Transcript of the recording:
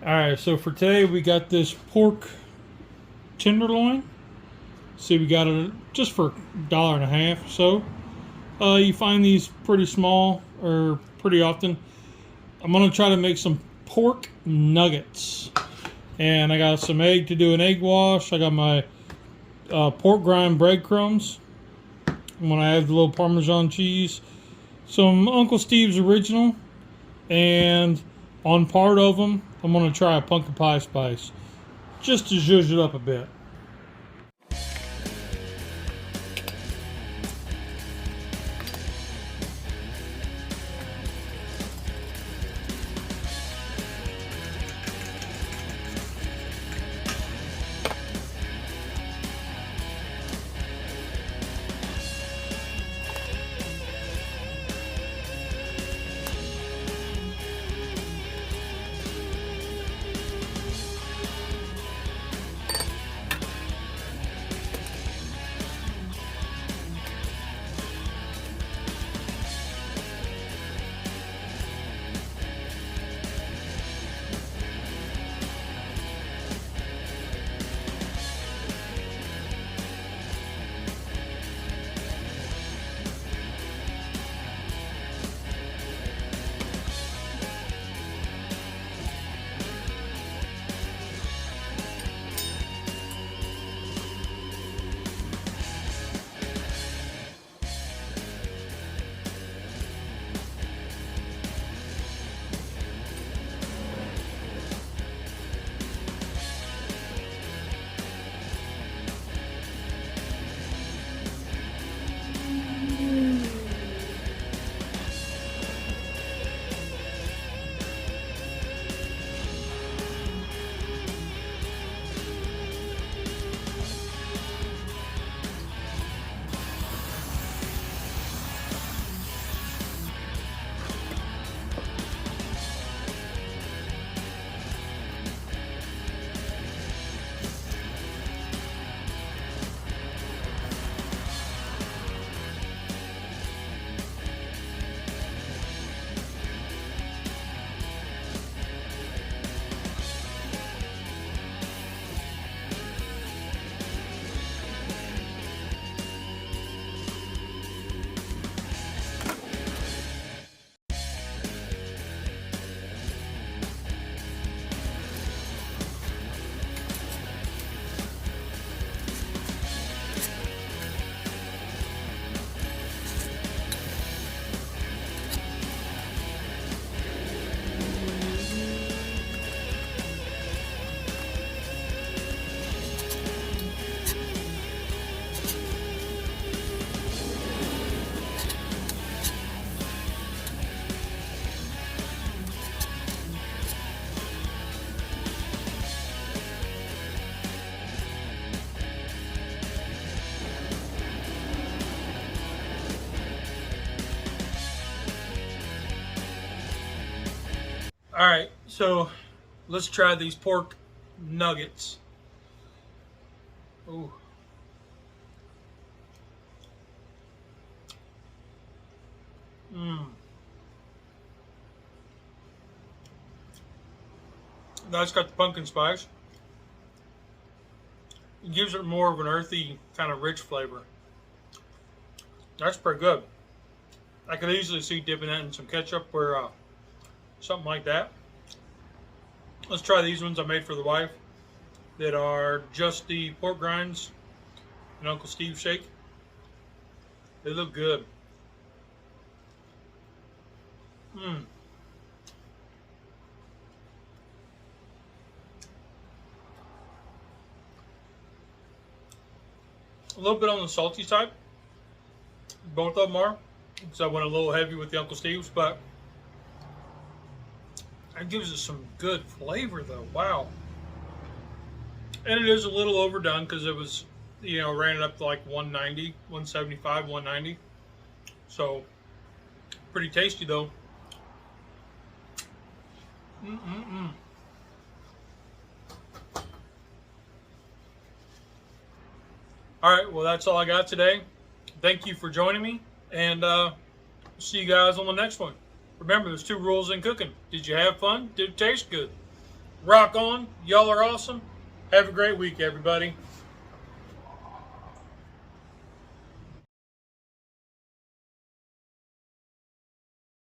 Alright, so for today we got this pork tenderloin. See, we got it just for $1.50 or so. You find these pretty small or pretty often. I'm going to try to make some pork nuggets. And I got some egg to do an egg wash. I got my pork rind breadcrumbs. I'm going to add the little Parmesan cheese. Some Uncle Steve's original. And on part of them, I'm going to try a pumpkin pie spice. Just to zhuzh it up a bit. Alright, so let's try these pork nuggets. Ooh. That's got the pumpkin spice. It gives it more of an earthy, kind of rich flavor. That's pretty good. I could easily see dipping that in some ketchup or something like that. Let's try these ones I made for the wife that are just the pork rinds and Uncle Steve's shake. They look good. A little bit on the salty side. Both of them are, because I went a little heavy with the Uncle Steve's, but that gives it some good flavor though. Wow. And it is a little overdone because it was, you know, ran it up to like 190, 175, 190. So pretty tasty though. Alright, well that's all I got today. Thank you for joining me, and see you guys on the next one. Remember, there's 2 rules in cooking. Did you have fun? Did it taste good? Rock on. Y'all are awesome. Have a great week, everybody.